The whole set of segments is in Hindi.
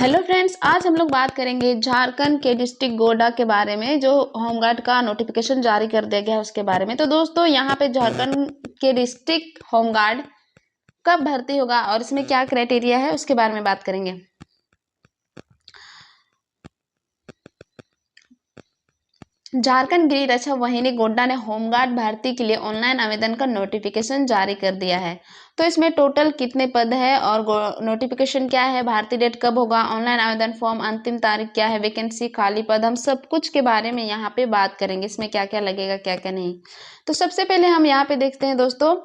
हेलो फ्रेंड्स, आज हम लोग बात करेंगे झारखंड के डिस्ट्रिक्ट गोड्डा के बारे में, जो होमगार्ड का नोटिफिकेशन जारी कर दिया गया है उसके बारे में। तो दोस्तों, यहाँ पे झारखंड के डिस्ट्रिक्ट होमगार्ड कब भर्ती होगा और इसमें क्या क्राइटेरिया है उसके बारे में बात करेंगे। झारखंड गृह रक्षा वाहिनी गोड्डा ने होमगार्ड भर्ती के लिए ऑनलाइन आवेदन का नोटिफिकेशन जारी कर दिया है। तो इसमें टोटल कितने पद है और नोटिफिकेशन क्या है, भारतीय डेट कब होगा, ऑनलाइन आवेदन फॉर्म अंतिम तारीख क्या है, वैकेंसी, खाली पद, हम सब कुछ के बारे में यहाँ पे बात करेंगे। इसमें क्या क्या लगेगा, क्या क्या नहीं। तो सबसे पहले हम यहाँ पे देखते हैं दोस्तों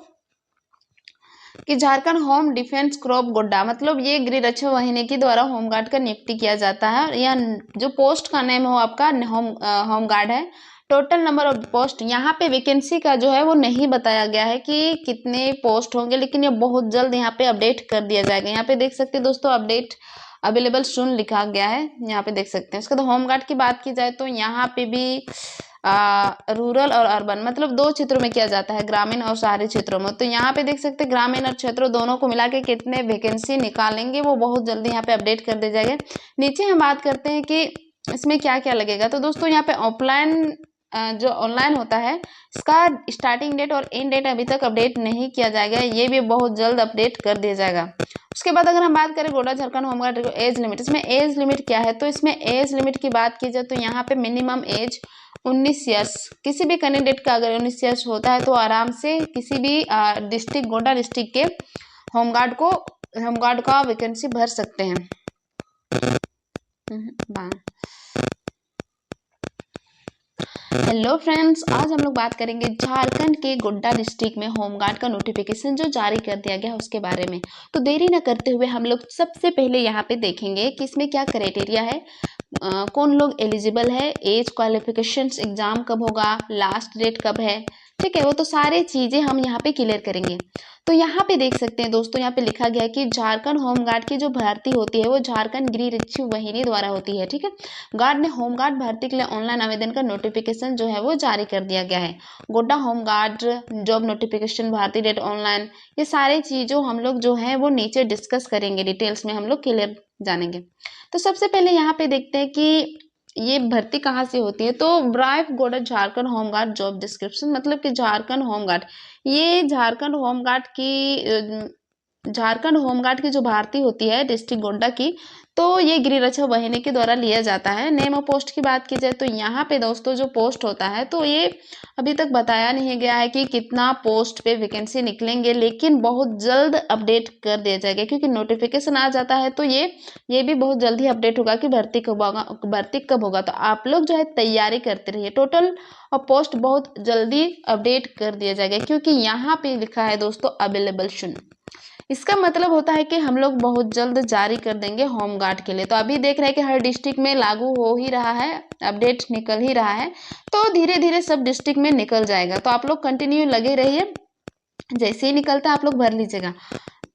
कि Jharkhand home defence crop Godda, मतलब ये गृह रक्षा वाहिनी के द्वारा होमगार्ड का नियुक्ति किया जाता है। और यह जो पोस्ट का नेम हो आपका होमगार्ड है। टोटल नंबर ऑफ पोस्ट, यहाँ पे वैकेंसी का जो है वो नहीं बताया गया है कि कितने पोस्ट होंगे, लेकिन ये बहुत जल्द यहाँ पे अपडेट कर दिया जाएगा। यहाँ पे देख सकते हैं दोस्तों, अपडेट अवेलेबल सून लिखा गया है, यहाँ पे देख सकते हैं। उसके बाद होमगार्ड की बात की जाए तो यहाँ पे भी रूरल और अर्बन, मतलब दो क्षेत्रों में किया जाता है, ग्रामीण और शहरी क्षेत्रों में। तो यहाँ पे देख सकते हैं ग्रामीण और क्षेत्रों दोनों को मिला के कितने वैकेंसी निकालेंगे वो बहुत जल्दी यहाँ पे अपडेट कर दिया जाएगा। नीचे हम बात करते हैं कि इसमें क्या क्या लगेगा। तो दोस्तों, यहाँ पे ऑफलाइन जो ऑनलाइन होता है, इसका स्टार्टिंग डेट और एंड डेट अभी तक अपडेट नहीं किया जाएगा, ये भी बहुत जल्द अपडेट कर दिया जाएगा। उसके बाद अगर हम बात करें Godda Jharkhand home guard age limit, इसमें एज लिमिट क्या है। तो इसमें एज लिमिट की बात की जाए तो यहाँ पे मिनिमम एज 19 ईयर्स, किसी भी कैंडिडेट का अगर 19 ईयर्स होता है तो आराम से किसी भी डिस्ट्रिक्ट गोड्डा डिस्ट्रिक्ट के होमगार्ड का वैकेंसी भर सकते हैं। हेलो फ्रेंड्स, आज हम लोग बात करेंगे झारखंड के गोड्डा डिस्ट्रिक्ट में होमगार्ड का नोटिफिकेशन जो जारी कर दिया गया है उसके बारे में। तो देरी न करते हुए हम लोग सबसे पहले यहाँ पे देखेंगे कि इसमें क्या क्राइटेरिया है, कौन लोग एलिजिबल है, एज, क्वालिफिकेशंस, एग्जाम कब होगा, लास्ट डेट कब है, ठीक है। वो तो सारी चीजें हम यहाँ पे क्लियर करेंगे। तो यहाँ पे देख सकते हैं दोस्तों, यहाँ पे लिखा गया है कि झारखंड होमगार्ड की जो भर्ती होती है वो झारखंड गृह रक्षा वाहिनी द्वारा होती है, ठीक है। गार्ड ने होमगार्ड भर्ती के लिए ऑनलाइन आवेदन का नोटिफिकेशन जो है वो जारी कर दिया गया है। गोड्डा होमगार्ड जॉब नोटिफिकेशन, भारतीय डेट, ऑनलाइन, ये सारी चीजों हम लोग जो है वो नीचे डिस्कस करेंगे, डिटेल्स में हम लोग क्लियर जानेंगे। तो सबसे पहले यहाँ पे देखते हैं कि ये भर्ती कहाँ से होती है। तो brief Godda Jharkhand home guard job description, मतलब कि झारखंड होमगार्ड, ये झारखंड होमगार्ड की जो भर्ती होती है डिस्ट्रिक्ट गोड्डा की, तो ये गृह रक्षा वाहिनी के द्वारा लिया जाता है। नेम ऑफ पोस्ट की बात की जाए तो यहाँ पे दोस्तों जो पोस्ट होता है, तो ये अभी तक बताया नहीं गया है कि कितना पोस्ट पे वैकेंसी निकलेंगे, लेकिन बहुत जल्द अपडेट कर दिया जाएगा, क्योंकि नोटिफिकेशन आ जाता है तो ये भी बहुत जल्द ही अपडेट होगा कि भर्ती कब होगा। तो आप लोग जो है तैयारी करते रहिए। टोटल और पोस्ट बहुत जल्दी अपडेट कर दिया जाएगा, क्योंकि यहाँ पे लिखा है दोस्तों अवेलेबल सून। इसका मतलब होता है कि हम लोग बहुत जल्द जारी कर देंगे होमगार्ड के लिए। तो अभी देख रहे हैं कि हर डिस्ट्रिक्ट में लागू हो ही रहा है, अपडेट निकल ही रहा है, तो धीरे धीरे सब डिस्ट्रिक्ट में निकल जाएगा। तो आप लोग कंटिन्यू लगे रहिए, जैसे ही निकलता है आप लोग भर लीजिएगा।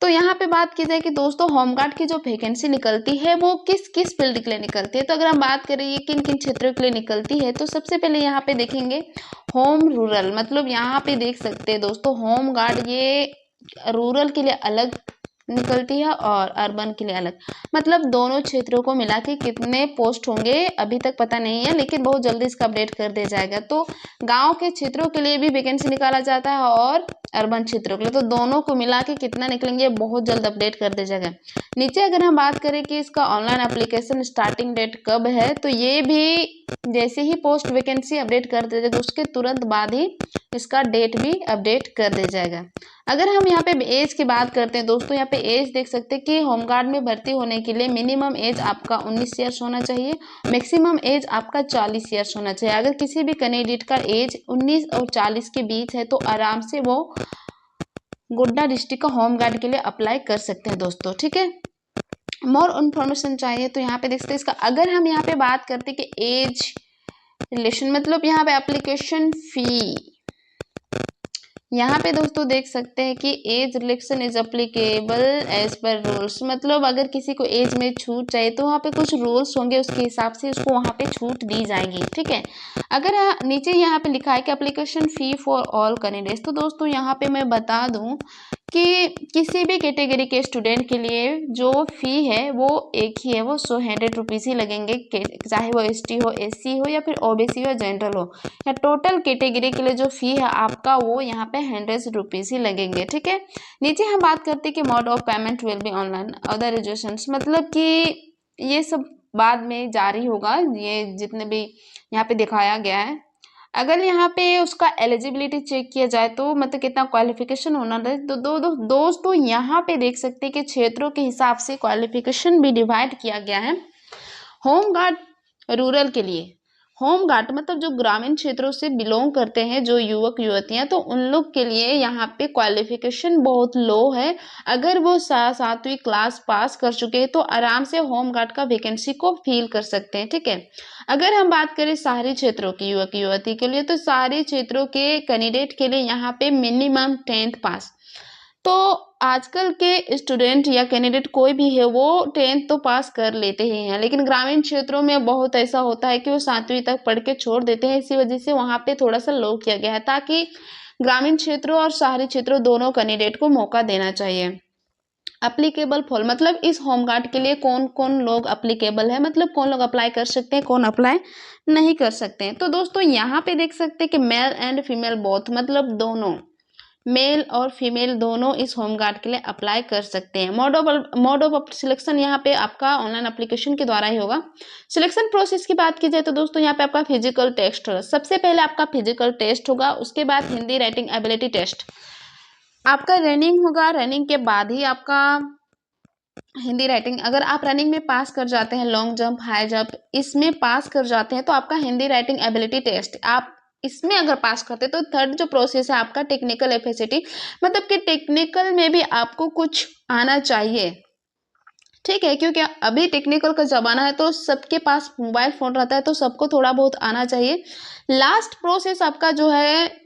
तो यहाँ पे बात की जाए कि दोस्तों होमगार्ड की जो वैकेंसी निकलती है वो किस किस फील्ड के लिए निकलती है। तो अगर हम बात करें ये किन किन क्षेत्रों के लिए निकलती है, तो सबसे पहले यहाँ पे देखेंगे होम रूरल, मतलब यहाँ पे देख सकते हैं दोस्तों होमगार्ड ये रूरल के लिए अलग निकलती है और अर्बन के लिए अलग, मतलब दोनों क्षेत्रों को मिला के कितने पोस्ट होंगे अभी तक पता नहीं है, लेकिन बहुत जल्दी इसका अपडेट कर दिया जाएगा। तो गांव के क्षेत्रों के लिए भी वैकेंसी निकाला जाता है और अर्बन क्षेत्रों के लिए, तो दोनों को मिला के कितना निकलेंगे बहुत जल्द अपडेट कर दिया जाएगा। नीचे अगर हम बात करें कि इसका ऑनलाइन एप्लीकेशन स्टार्टिंग डेट कब है, तो ये भी जैसे ही पोस्ट वैकेंसी अपडेट कर दिया जाएगा उसके तुरंत बाद ही इसका डेट भी अपडेट कर दिया जाएगा। अगर हम यहाँ पे एज की बात करते हैं दोस्तों, यहाँ पे एज देख सकते हैं कि होमगार्ड में भर्ती होने के लिए मिनिमम एज आपका 19 ईयर्स होना चाहिए, मैक्सिमम एज आपका 40 ईयर्स होना चाहिए। अगर किसी भी कैंडिडेट का एज 19 और 40 के बीच है तो आराम से वो गोड्डा डिस्ट्रिक्ट का होमगार्ड के लिए अप्लाई कर सकते हैं दोस्तों, ठीक है। मोर इन्फॉर्मेशन चाहिए तो यहाँ पे देख सकते हैं इसका। अगर हम यहाँ पे बात करते हैं कि एज रिलेशन, मतलब यहाँ पे एप्लीकेशन फी, यहाँ पे दोस्तों देख सकते हैं कि as relaxation is applicable as per rules, मतलब अगर किसी को एज में छूट चाहिए तो वहाँ पे कुछ रूल्स होंगे, उसके हिसाब से उसको वहाँ पे छूट दी जाएगी, ठीक है। अगर नीचे यहाँ पे लिखा है कि application fee for all candidates, तो दोस्तों यहाँ पे मैं बता दूं कि किसी भी कैटेगरी के स्टूडेंट के लिए जो फ़ी है वो एक ही है, वो 100 रुपीज़ ही लगेंगे, चाहे वो एसटी हो, एससी हो या फिर ओबीसी हो, जनरल हो, या टोटल कैटेगरी के लिए जो फ़ी है आपका वो यहाँ पे 100 रुपीज़ ही लगेंगे। ठीक है, नीचे हम बात करते हैं कि mode of payment will be online other educations, मतलब कि ये सब बाद में जारी होगा, ये जितने भी यहाँ पे दिखाया गया है। अगर यहाँ पे उसका एलिजिबिलिटी चेक किया जाए तो मतलब कितना क्वालिफिकेशन होना है, तो दोस्तों यहाँ पे देख सकते हैं कि क्षेत्रों के हिसाब से क्वालिफिकेशन भी डिवाइड किया गया है। होम गार्ड रूरल के लिए, होम गार्ड मतलब जो ग्रामीण क्षेत्रों से बिलोंग करते हैं जो युवक युवतियां, तो उन लोग के लिए यहाँ पे क्वालिफिकेशन बहुत लो है। अगर वो 7वीं क्लास पास कर चुके हैं तो आराम से होम गार्ड का वैकेंसी को फिल कर सकते हैं। ठीक है, अगर हम बात करें शहरी क्षेत्रों की युवक युवती के लिए, तो शहरी क्षेत्रों के कैंडिडेट के लिए यहाँ पे मिनिमम 10th पास, तो आजकल के स्टूडेंट या कैंडिडेट कोई भी है वो 10th तो पास कर लेते ही हैं, लेकिन ग्रामीण क्षेत्रों में बहुत ऐसा होता है कि वो 7वीं तक पढ़ के छोड़ देते हैं। इसी वजह से वहाँ पे थोड़ा सा लो किया गया है, ताकि ग्रामीण क्षेत्रों और शहरी क्षेत्रों दोनों कैंडिडेट को मौका देना चाहिए। अप्लीकेबल फॉर मतलब इस होम गार्ड के लिए कौन कौन लोग अप्लीकेबल है, मतलब कौन लोग अप्लाई कर सकते हैं, कौन अप्लाई नहीं कर सकते हैं। तो दोस्तों यहाँ पे देख सकते हैं कि मेल एंड फीमेल बोथ, मतलब दोनों मेल और फीमेल दोनों इस होम गार्ड के लिए अप्लाई कर सकते हैं। मोड ऑफ सिलेक्शन यहाँ पे आपका ऑनलाइन एप्लीकेशन के द्वारा ही होगा। सिलेक्शन प्रोसेस की बात की जाए तो दोस्तों यहाँ पे आपका फिजिकल टेस्ट होगा, सबसे पहले आपका फिजिकल टेस्ट होगा, उसके बाद हिंदी राइटिंग एबिलिटी टेस्ट, आपका रनिंग होगा, रनिंग के बाद ही आपका हिंदी राइटिंग, अगर आप रनिंग में पास कर जाते हैं, लॉन्ग जंप, हाई जंप इसमें पास कर जाते हैं तो आपका हिंदी राइटिंग एबिलिटी टेस्ट आप इसमें अगर पास करते हैं तो थर्ड जो प्रोसेस है आपका टेक्निकल एफिशिएंसी, मतलब कि टेक्निकल में भी आपको कुछ आना चाहिए। ठीक है, क्योंकि अभी टेक्निकल का जमाना है तो सबके पास मोबाइल फोन रहता है, तो सबको थोड़ा बहुत आना चाहिए। लास्ट प्रोसेस आपका जो है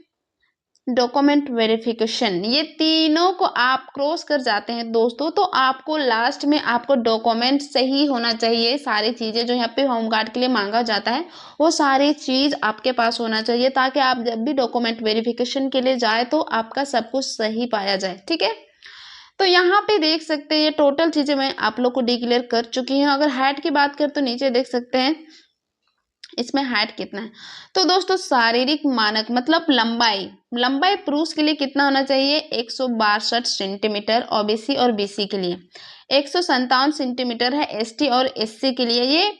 डॉक्यूमेंट वेरिफिकेशन, ये तीनों को आप क्रॉस कर जाते हैं दोस्तों, तो आपको लास्ट में आपको डॉक्यूमेंट सही होना चाहिए। सारी चीज़ें जो यहाँ पे होम गार्ड के लिए मांगा जाता है वो सारी चीज़ आपके पास होना चाहिए, ताकि आप जब भी डॉक्यूमेंट वेरिफिकेशन के लिए जाए तो आपका सब कुछ सही पाया जाए। ठीक है, तो यहाँ पे देख सकते हैं ये टोटल चीज़ें मैं आप लोग को डिक्लेयर कर चुकी हूँ। अगर हाइट की बात करें तो नीचे देख सकते हैं इसमें हाइट कितना है। तो दोस्तों शारीरिक मानक मतलब लंबाई पुरुष के लिए कितना होना चाहिए, 162 सेंटीमीटर ओबीसी और बीसी के लिए, 157 सेंटीमीटर है एसटी और एससी के लिए, ये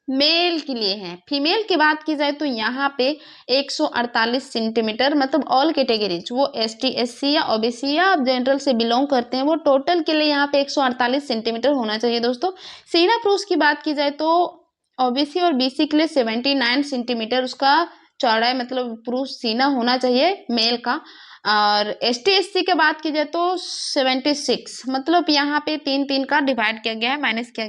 मेल के लिए है। फीमेल की बात की जाए तो यहाँ पे 148 सेंटीमीटर, मतलब ऑल कैटेगरीज, वो एसटी एससी या ओबीसी या जनरल से बिलोंग करते हैं, वो टोटल के लिए यहाँ पे 148 सेंटीमीटर होना चाहिए दोस्तों। सीना पुरुष की बात की जाए तो ओबीसी और बीसी के लिए 79 सेंटीमीटर उसका चौड़ाई, मतलब पुरुष सीना होना चाहिए मेल का, और एसटी एससी की बात की जाए तो 76, मतलब यहाँ पे 3 3 का डिवाइड किया गया है, माइनस किया